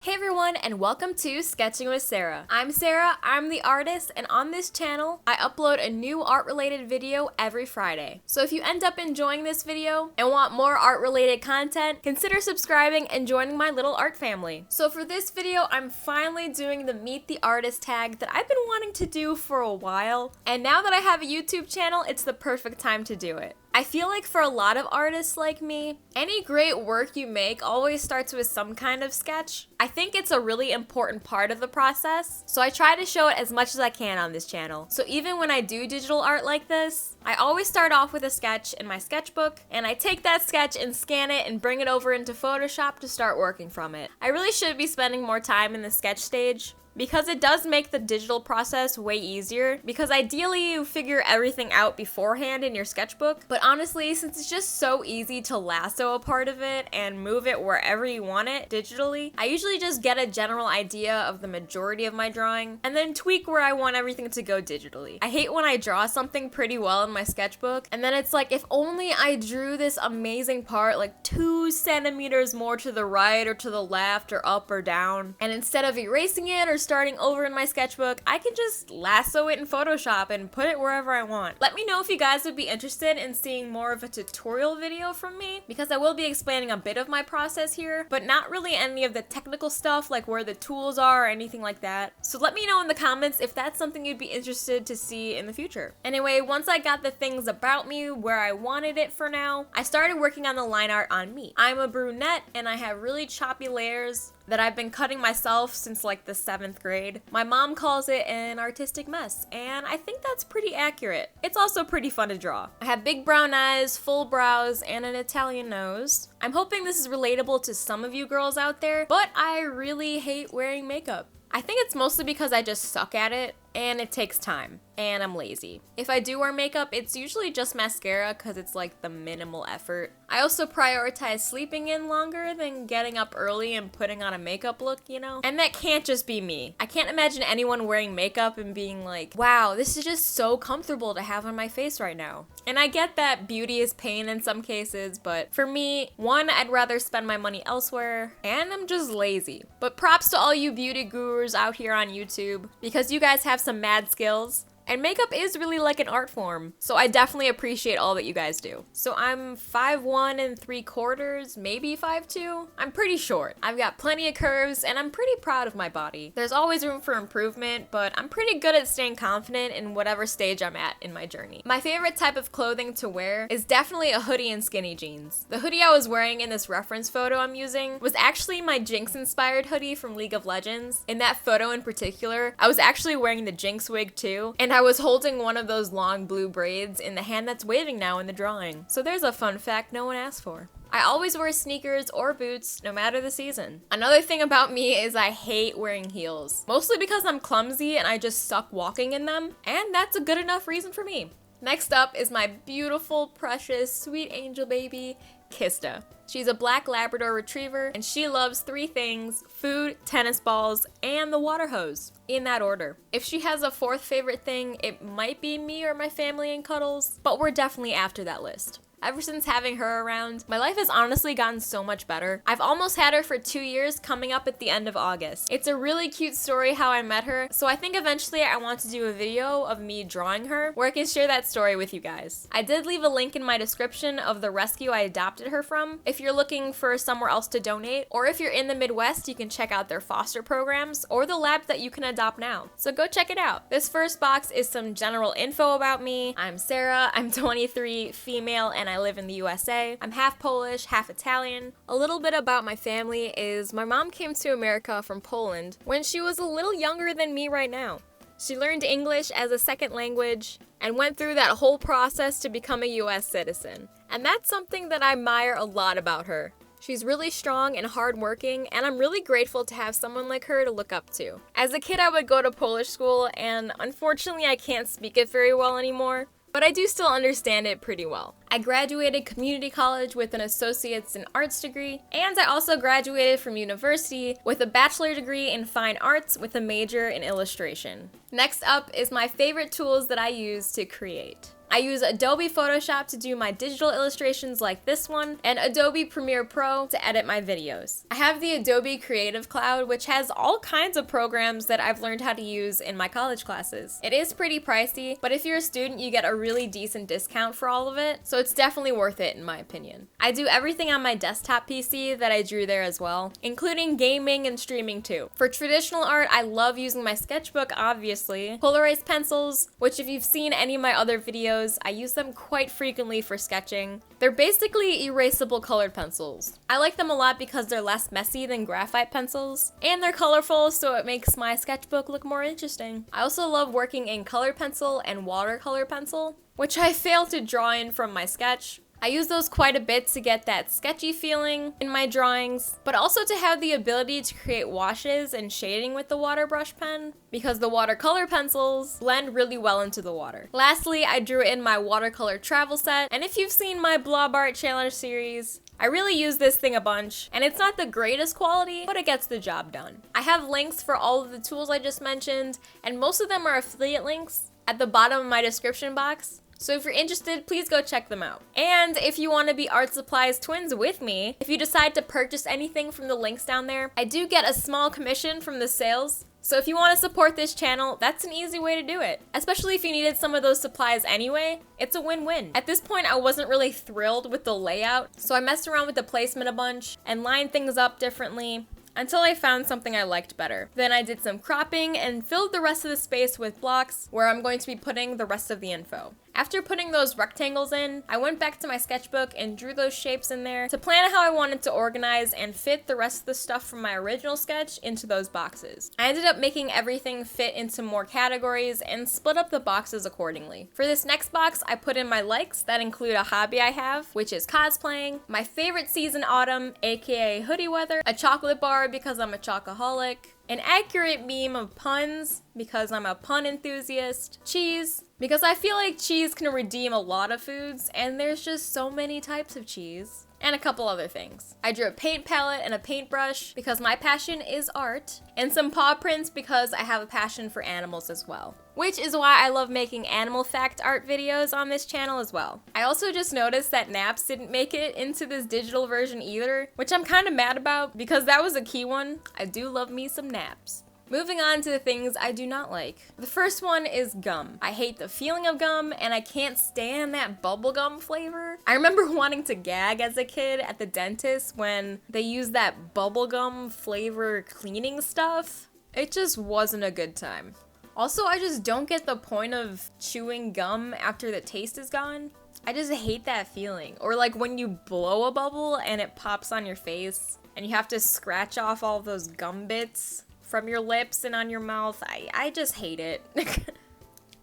Hey everyone, and welcome to Sketching with Sarah. I'm Sarah, I'm the artist, and on this channel, I upload a new art-related video every Friday. So if you end up enjoying this video and want more art-related content, consider subscribing and joining my little art family. So for this video, I'm finally doing the Meet the Artist tag that I've been wanting to do for a while, and now that I have a YouTube channel, it's the perfect time to do it. I feel like for a lot of artists like me, any great work you make always starts with some kind of sketch. I think it's a really important part of the process, so I try to show it as much as I can on this channel. So even when I do digital art like this, I always start off with a sketch in my sketchbook, and I take that sketch and scan it and bring it over into Photoshop to start working from it. I really should be spending more time in the sketch stage, because it does make the digital process way easier, because ideally you figure everything out beforehand in your sketchbook, but honestly, since it's just so easy to lasso a part of it and move it wherever you want it digitally, I usually just get a general idea of the majority of my drawing and then tweak where I want everything to go digitally. I hate when I draw something pretty well in my sketchbook and then it's like, if only I drew this amazing part like 2 centimeters more to the right or to the left or up or down, and instead of erasing it or starting over in my sketchbook, I can just lasso it in Photoshop and put it wherever I want. Let me know if you guys would be interested in seeing more of a tutorial video from me, because I will be explaining a bit of my process here, but not really any of the technical stuff like where the tools are or anything like that. So let me know in the comments if that's something you'd be interested to see in the future. Anyway, once I got the things about me where I wanted it for now, I started working on the line art on me. I'm a brunette and I have really choppy layers that I've been cutting myself since like the 7th grade. My mom calls it an artistic mess, and I think that's pretty accurate. It's also pretty fun to draw. I have big brown eyes, full brows, and an Italian nose. I'm hoping this is relatable to some of you girls out there, but I really hate wearing makeup. I think it's mostly because I just suck at it, and it takes time, and I'm lazy. If I do wear makeup, it's usually just mascara because it's like the minimal effort. I also prioritize sleeping in longer than getting up early and putting on a makeup look, you know? And that can't just be me. I can't imagine anyone wearing makeup and being like, wow, this is just so comfortable to have on my face right now. And I get that beauty is pain in some cases, but for me, one, I'd rather spend my money elsewhere, and I'm just lazy. But props to all you beauty gurus out here on YouTube, because you guys have some mad skills. And makeup is really like an art form, so I definitely appreciate all that you guys do. So I'm 5'1" 3/4, maybe 5'2". I'm pretty short. I've got plenty of curves, and I'm pretty proud of my body. There's always room for improvement, but I'm pretty good at staying confident in whatever stage I'm at in my journey. My favorite type of clothing to wear is definitely a hoodie and skinny jeans. The hoodie I was wearing in this reference photo I'm using was actually my Jinx-inspired hoodie from League of Legends. In that photo in particular, I was actually wearing the Jinx wig too, and I was holding one of those long blue braids in the hand that's waving now in the drawing. So there's a fun fact no one asked for. I always wear sneakers or boots, no matter the season. Another thing about me is I hate wearing heels, mostly because I'm clumsy and I just suck walking in them, and that's a good enough reason for me. Next up is my beautiful, precious, sweet angel baby, Kista. She's a black Labrador retriever, and she loves 3 things: food, tennis balls, and the water hose, in that order. If she has a 4th favorite thing, it might be me or my family and cuddles, but we're definitely after that list. Ever since having her around, my life has honestly gotten so much better. I've almost had her for 2 years, coming up at the end of August. It's a really cute story how I met her, so I think eventually I want to do a video of me drawing her where I can share that story with you guys. I did leave a link in my description of the rescue I adopted her from if you're looking for somewhere else to donate, or if you're in the Midwest, you can check out their foster programs or the lab that you can adopt now. So go check it out. This first box is some general info about me. I'm Sarah, I'm 23, female, and I live in the USA. I'm half Polish, half Italian. A little bit about my family is my mom came to America from Poland when she was a little younger than me right now. She learned English as a second language and went through that whole process to become a US citizen. And that's something that I admire a lot about her. She's really strong and hardworking, and I'm really grateful to have someone like her to look up to. As a kid, I would go to Polish school, and unfortunately I can't speak it very well anymore, but I do still understand it pretty well. I graduated community college with an associate's in arts degree, and I also graduated from university with a bachelor degree in fine arts with a major in illustration. Next up is my favorite tools that I use to create. I use Adobe Photoshop to do my digital illustrations like this one, and Adobe Premiere Pro to edit my videos. I have the Adobe Creative Cloud, which has all kinds of programs that I've learned how to use in my college classes. It is pretty pricey, but if you're a student, you get a really decent discount for all of it, so it's definitely worth it in my opinion. I do everything on my desktop PC that I drew there as well, including gaming and streaming too. For traditional art, I love using my sketchbook, obviously, Polarized pencils, which if you've seen any of my other videos, I use them quite frequently for sketching. They're basically erasable colored pencils. I like them a lot because they're less messy than graphite pencils, and they're colorful, so it makes my sketchbook look more interesting. I also love working in colored pencil and watercolor pencil, which I failed to draw in from my sketch. I use those quite a bit to get that sketchy feeling in my drawings, but also to have the ability to create washes and shading with the water brush pen, because the watercolor pencils blend really well into the water. Lastly, I drew in my watercolor travel set, and if you've seen my Blob Art Challenge series, I really use this thing a bunch, and it's not the greatest quality, but it gets the job done. I have links for all of the tools I just mentioned, and most of them are affiliate links at the bottom of my description box. So if you're interested, please go check them out. And if you want to be art supplies twins with me, if you decide to purchase anything from the links down there, I do get a small commission from the sales. So if you want to support this channel, that's an easy way to do it. Especially if you needed some of those supplies anyway, it's a win-win. At this point, I wasn't really thrilled with the layout, so I messed around with the placement a bunch and lined things up differently, until I found something I liked better. Then I did some cropping and filled the rest of the space with blocks where I'm going to be putting the rest of the info. After putting those rectangles in, I went back to my sketchbook and drew those shapes in there to plan how I wanted to organize and fit the rest of the stuff from my original sketch into those boxes. I ended up making everything fit into more categories and split up the boxes accordingly. For this next box, I put in my likes that include a hobby I have, which is cosplaying, my favorite season autumn, aka hoodie weather, a chocolate bar because I'm a chocoholic, an accurate meme of puns because I'm a pun enthusiast, cheese, because I feel like cheese can redeem a lot of foods, and there's just so many types of cheese, and a couple other things. I drew a paint palette and a paintbrush because my passion is art, and some paw prints because I have a passion for animals as well. Which is why I love making animal fact art videos on this channel as well. I also just noticed that naps didn't make it into this digital version either, which I'm kind of mad about because that was a key one. I do love me some naps. Moving on to the things I do not like. The first one is gum. I hate the feeling of gum, and I can't stand that bubblegum flavor. I remember wanting to gag as a kid at the dentist when they used that bubblegum flavor cleaning stuff. It just wasn't a good time. Also, I just don't get the point of chewing gum after the taste is gone. I just hate that feeling. Or like when you blow a bubble and it pops on your face and you have to scratch off all those gum bits from your lips and on your mouth. I just hate it.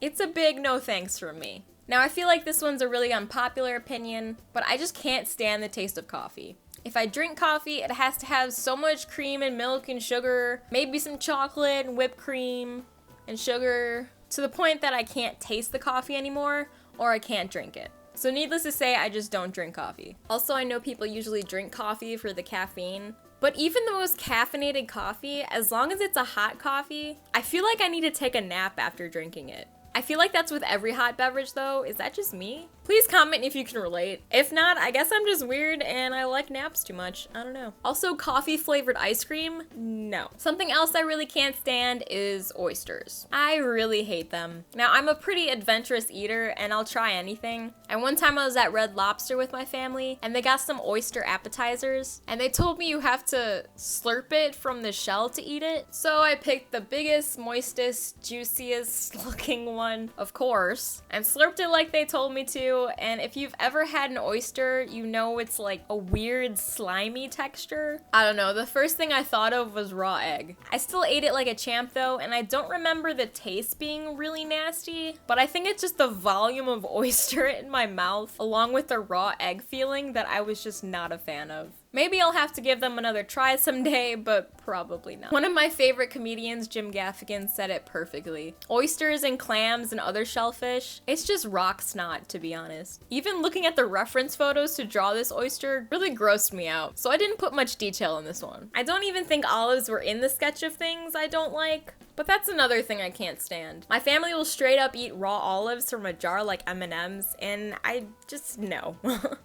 It's a big no thanks from me. Now I feel like this one's a really unpopular opinion, but I just can't stand the taste of coffee. If I drink coffee, it has to have so much cream and milk and sugar, maybe some chocolate and whipped cream and sugar, to the point that I can't taste the coffee anymore, or I can't drink it. So needless to say, I just don't drink coffee. Also, I know people usually drink coffee for the caffeine, but even the most caffeinated coffee, as long as it's a hot coffee, I feel like I need to take a nap after drinking it. I feel like that's with every hot beverage though. Is that just me? Please comment if you can relate. If not, I guess I'm just weird and I like naps too much. I don't know. Also, coffee flavored ice cream? No. Something else I really can't stand is oysters. I really hate them. Now, I'm a pretty adventurous eater and I'll try anything. And one time I was at Red Lobster with my family and they got some oyster appetizers and they told me you have to slurp it from the shell to eat it. So I picked the biggest, moistest, juiciest looking one, of course, and slurped it like they told me to. And if you've ever had an oyster, you know it's like a weird slimy texture. I don't know, the first thing I thought of was raw egg. I still ate it like a champ though, and I don't remember the taste being really nasty, but I think it's just the volume of oyster in my mouth along with the raw egg feeling that I was just not a fan of. Maybe I'll have to give them another try someday, but probably not. One of my favorite comedians, Jim Gaffigan, said it perfectly. Oysters and clams and other shellfish, it's just rock snot, to be honest. Even looking at the reference photos to draw this oyster really grossed me out, so I didn't put much detail in this one. I don't even think olives were in the sketch of things I don't like, but that's another thing I can't stand. My family will straight up eat raw olives from a jar like M&Ms, and I just, no.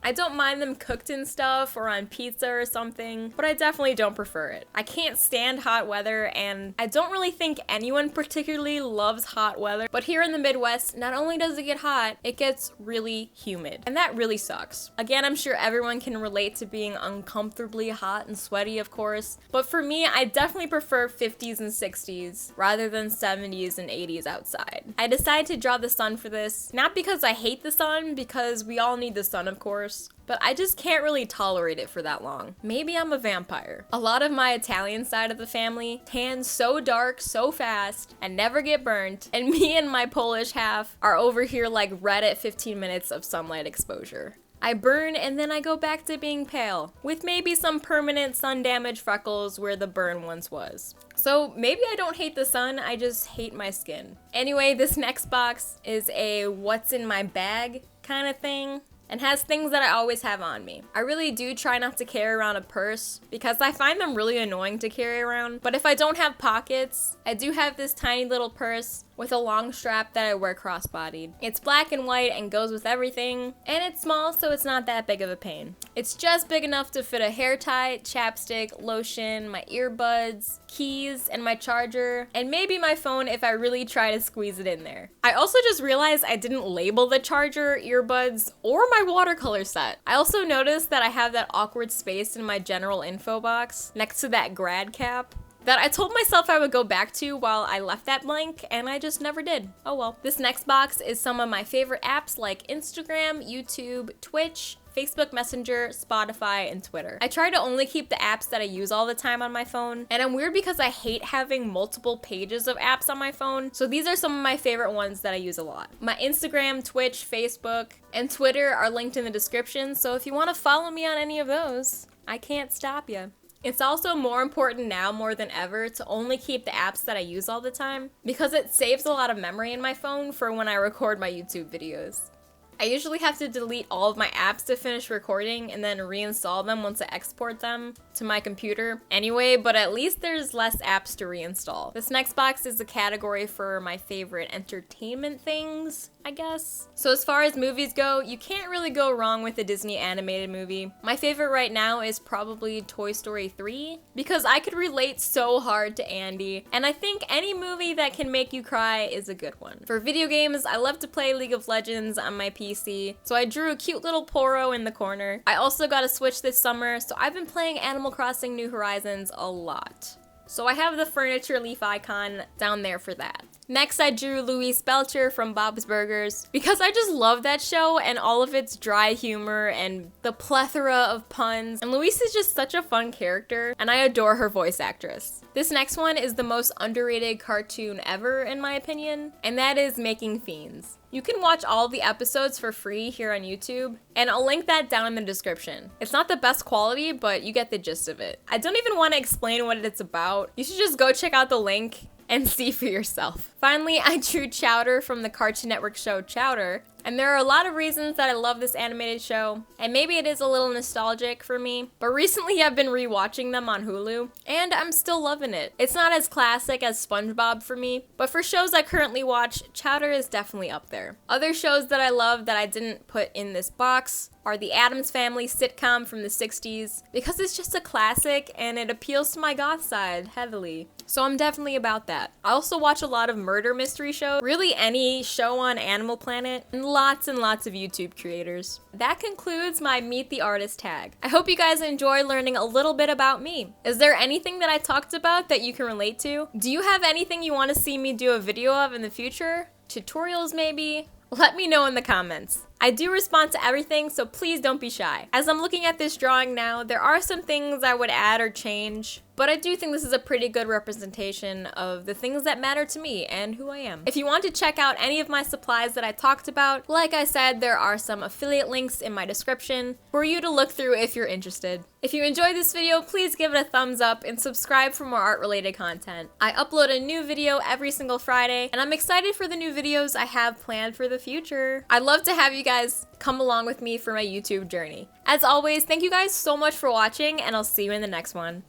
I don't mind them cooked in stuff or on pizza or something, but I definitely don't prefer it. I can't stand hot weather, and I don't really think anyone particularly loves hot weather, but here in the Midwest, not only does it get hot, it gets really humid, and that really sucks. Again, I'm sure everyone can relate to being uncomfortably hot and sweaty, of course, but for me, I definitely prefer 50s and 60s rather than 70s and 80s outside. I decided to draw the sun for this, not because I hate the sun, because we all need the sun, of course, but I just can't really tolerate it for that long. Maybe I'm a vampire. A lot of my Italian side of the family tan so dark, so fast, and never get burnt, and me and my Polish half are over here like red at 15 minutes of sunlight exposure. I burn and then I go back to being pale, with maybe some permanent sun damage freckles where the burn once was. So maybe I don't hate the sun, I just hate my skin. Anyway, this next box is a what's in my bag kind of thing, and has things that I always have on me. I really do try not to carry around a purse because I find them really annoying to carry around, but if I don't have pockets, I do have this tiny little purse with a long strap that I wear crossbodied. It's black and white and goes with everything, and it's small, so it's not that big of a pain. It's just big enough to fit a hair tie, chapstick, lotion, my earbuds, keys, and my charger, and maybe my phone if I really try to squeeze it in there. I also just realized I didn't label the charger, earbuds, or my watercolor set. I also noticed that I have that awkward space in my general info box next to that grad cap that I told myself I would go back to while I left that blank, and I just never did. Oh well. This next box is some of my favorite apps like Instagram, YouTube, Twitch, Facebook Messenger, Spotify, and Twitter. I try to only keep the apps that I use all the time on my phone, and I'm weird because I hate having multiple pages of apps on my phone, so these are some of my favorite ones that I use a lot. My Instagram, Twitch, Facebook, and Twitter are linked in the description, so if you want to follow me on any of those, I can't stop you. It's also more important now more than ever to only keep the apps that I use all the time because it saves a lot of memory in my phone for when I record my YouTube videos. I usually have to delete all of my apps to finish recording and then reinstall them once I export them to my computer anyway, but at least there's less apps to reinstall. This next box is the category for my favorite entertainment things, I guess. So as far as movies go, you can't really go wrong with a Disney animated movie. My favorite right now is probably Toy Story 3 because I could relate so hard to Andy, and I think any movie that can make you cry is a good one. For video games, I love to play League of Legends on my PC, so I drew a cute little Poro in the corner. I also got a Switch this summer, so I've been playing Animal Crossing New Horizons a lot. So I have the furniture leaf icon down there for that. Next, I drew Louise Belcher from Bob's Burgers because I just love that show and all of its dry humor and the plethora of puns. And Louise is just such a fun character, and I adore her voice actress. This next one is the most underrated cartoon ever, in my opinion, and that is Making Fiends. You can watch all the episodes for free here on YouTube, and I'll link that down in the description. It's not the best quality, but you get the gist of it. I don't even want to explain what it's about. You should just go check out the link and see for yourself. Finally, I drew Chowder from the Cartoon Network show Chowder, and there are a lot of reasons that I love this animated show, and maybe it is a little nostalgic for me, but recently I've been rewatching them on Hulu, and I'm still loving it. It's not as classic as SpongeBob for me, but for shows I currently watch, Chowder is definitely up there. Other shows that I love that I didn't put in this box are the Addams Family sitcom from the 60s, because it's just a classic and it appeals to my goth side heavily. So I'm definitely about that. I also watch a lot of murder mystery shows, really any show on Animal Planet, and lots of YouTube creators. That concludes my Meet the Artist tag. I hope you guys enjoy learning a little bit about me. Is there anything that I talked about that you can relate to? Do you have anything you want to see me do a video of in the future? Tutorials maybe? Let me know in the comments. I do respond to everything, so please don't be shy. As I'm looking at this drawing now, there are some things I would add or change, but I do think this is a pretty good representation of the things that matter to me and who I am. If you want to check out any of my supplies that I talked about, like I said, there are some affiliate links in my description for you to look through if you're interested. If you enjoyed this video, please give it a thumbs up and subscribe for more art-related content. I upload a new video every single Friday, and I'm excited for the new videos I have planned for the future. I'd love to have you guys come along with me for my YouTube journey. As always, thank you guys so much for watching, and I'll see you in the next one.